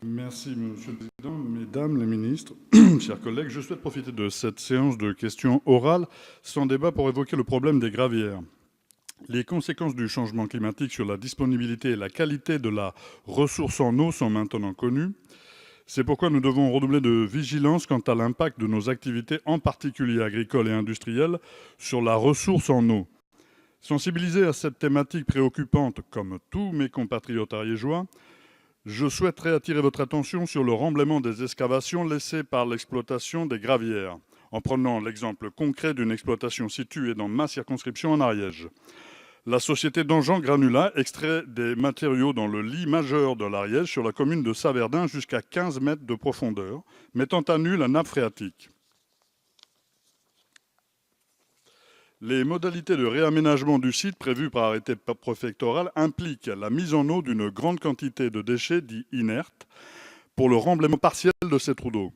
Merci, Monsieur le Président. Mesdames les ministres, chers collègues, je souhaite profiter de cette séance de questions orales sans débat pour évoquer le problème des gravières. Les conséquences du changement climatique sur la disponibilité et la qualité de la ressource en eau sont maintenant connues. C'est pourquoi nous devons redoubler de vigilance quant à l'impact de nos activités, en particulier agricoles et industrielles, sur la ressource en eau. Sensibilisé à cette thématique préoccupante, comme tous mes compatriotes ariégeois, je souhaiterais attirer votre attention sur le remblaiement des excavations laissées par l'exploitation des gravières, en prenant l'exemple concret d'une exploitation située dans ma circonscription en Ariège. La société d'Engen Granulat extrait des matériaux dans le lit majeur de l'Ariège sur la commune de Saverdin jusqu'à 15 mètres de profondeur, mettant à nu la nappe phréatique. Les modalités de réaménagement du site prévues par arrêté préfectoral impliquent la mise en eau d'une grande quantité de déchets dits inertes pour le remblaiement partiel de ces trous d'eau.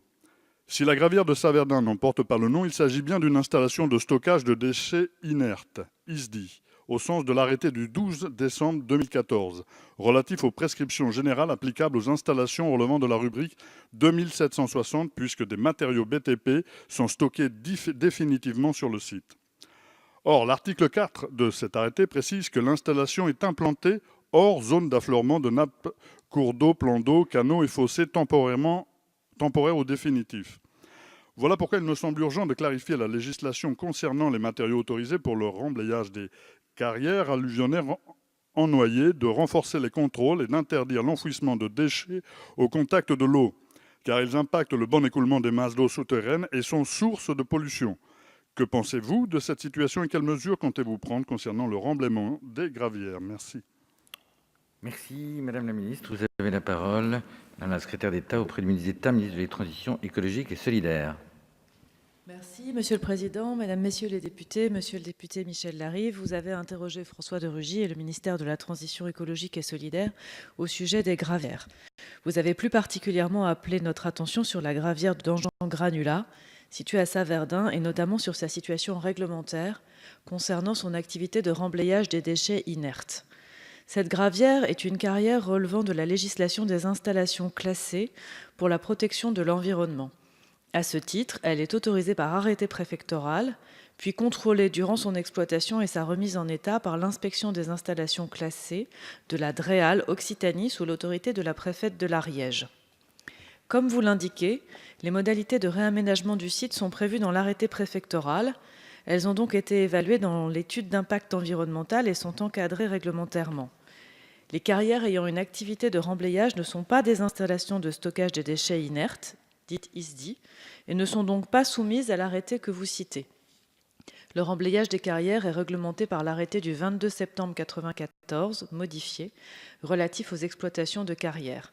Si la gravière de Saverdin n'en porte pas le nom, il s'agit bien d'une installation de stockage de déchets inertes, ISDI, au sens de l'arrêté du 12 décembre 2014, relatif aux prescriptions générales applicables aux installations relevant de la rubrique 2760, puisque des matériaux BTP sont stockés définitivement sur le site. Or, l'article 4 de cet arrêté précise que l'installation est implantée hors zone d'affleurement de nappes, cours d'eau, plans d'eau, canaux et fossés temporaires ou définitifs. Voilà pourquoi il me semble urgent de clarifier la législation concernant les matériaux autorisés pour le remblayage des carrières alluvionnaires en noyer, de renforcer les contrôles et d'interdire l'enfouissement de déchets au contact de l'eau, car ils impactent le bon écoulement des masses d'eau souterraines et sont source de pollution. Que pensez-vous de cette situation et quelles mesures comptez-vous prendre concernant le remblaiement des gravières? Merci. Merci, Madame la Ministre. Vous avez la parole, Madame la Secrétaire d'État auprès du ministre d'État, ministre de la Transition écologique et solidaire. Merci, Monsieur le Président, Mesdames, Messieurs les députés, Monsieur le député Michel Larive, vous avez interrogé François de Rugy et le ministère de la Transition écologique et solidaire au sujet des gravières. Vous avez plus particulièrement appelé notre attention sur la gravière d'Engen Granulat, située à Saverdin, et notamment sur sa situation réglementaire concernant son activité de remblayage des déchets inertes. Cette gravière est une carrière relevant de la législation des installations classées pour la protection de l'environnement. À ce titre, elle est autorisée par arrêté préfectoral, puis contrôlée durant son exploitation et sa remise en état par l'inspection des installations classées de la DREAL Occitanie sous l'autorité de la préfète de l'Ariège. Comme vous l'indiquez, les modalités de réaménagement du site sont prévues dans l'arrêté préfectoral. Elles ont donc été évaluées dans l'étude d'impact environnemental et sont encadrées réglementairement. Les carrières ayant une activité de remblayage ne sont pas des installations de stockage des déchets inertes, dites ISDI, et ne sont donc pas soumises à l'arrêté que vous citez. Le remblayage des carrières est réglementé par l'arrêté du 22 septembre 1994, modifié, relatif aux exploitations de carrières.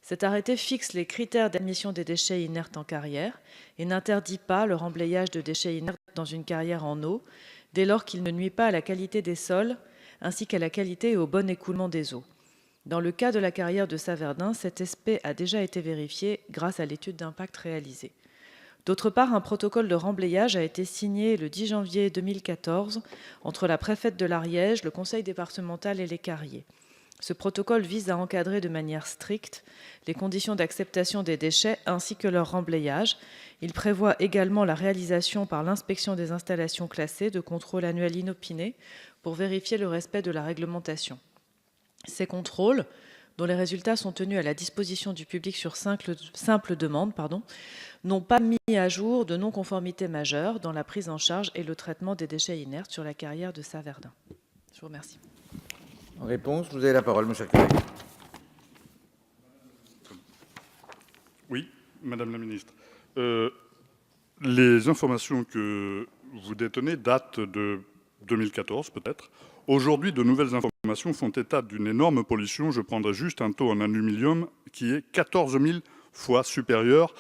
Cet arrêté fixe les critères d'admission des déchets inertes en carrière et n'interdit pas le remblayage de déchets inertes dans une carrière en eau, dès lors qu'il ne nuit pas à la qualité des sols ainsi qu'à la qualité et au bon écoulement des eaux. Dans le cas de la carrière de Saverdin, cet aspect a déjà été vérifié grâce à l'étude d'impact réalisée. D'autre part, un protocole de remblayage a été signé le 10 janvier 2014 entre la préfète de l'Ariège, le conseil départemental et les carriers. Ce protocole vise à encadrer de manière stricte les conditions d'acceptation des déchets ainsi que leur remblayage. Il prévoit également la réalisation par l'inspection des installations classées de contrôles annuels inopinés pour vérifier le respect de la réglementation. Ces contrôles, dont les résultats sont tenus à la disposition du public sur simple demande, n'ont pas mis à jour de non-conformité majeure dans la prise en charge et le traitement des déchets inertes sur la carrière de Saverdin. Je vous remercie. En réponse, vous avez la parole, mon cher collègue. Oui, Madame la Ministre. Les informations que vous détenez datent de 2014 peut-être. Aujourd'hui, de nouvelles informations font état d'une énorme pollution. Je prendrai juste un taux en aluminium qui est 14 000 fois supérieur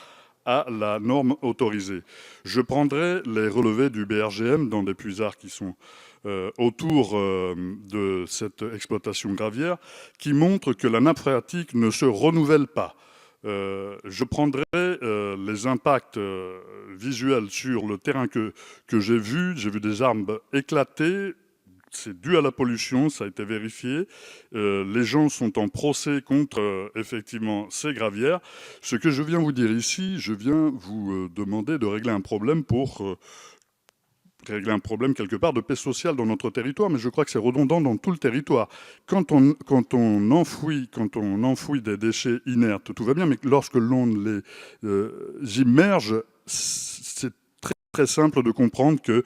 à la norme autorisée. Je prendrai les relevés du BRGM dans des puisards qui sont autour de cette exploitation gravière, qui montrent que la nappe phréatique ne se renouvelle pas. Je prendrai les impacts visuels sur le terrain que j'ai vu des arbres éclatés, c'est dû à la pollution, ça a été vérifié. Les gens sont en procès contre, effectivement, ces gravières. Ce que je viens vous dire ici, je viens vous demander de régler un problème régler un problème quelque part de paix sociale dans notre territoire, mais je crois que c'est redondant dans tout le territoire. Quand on enfouit des déchets inertes, tout va bien, mais lorsque l'on les immerge, c'est très simple de comprendre que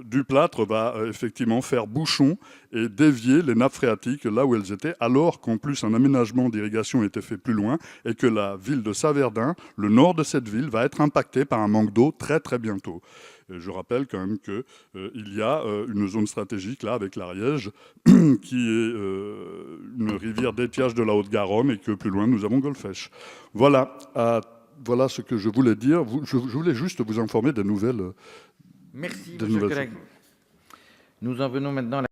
du plâtre va effectivement faire bouchon et dévier les nappes phréatiques là où elles étaient, alors qu'en plus un aménagement d'irrigation était fait plus loin et que la ville de Saverdun, le nord de cette ville, va être impacté par un manque d'eau très bientôt. Je rappelle quand même qu'il y a une zone stratégique là avec l'Ariège qui est une rivière d'étiage de la Haute-Garonne et que plus loin nous avons Golfech. Voilà ce que je voulais dire. Je voulais juste vous informer des nouvelles. Merci, monsieur le collègue. Nous en venons maintenant à la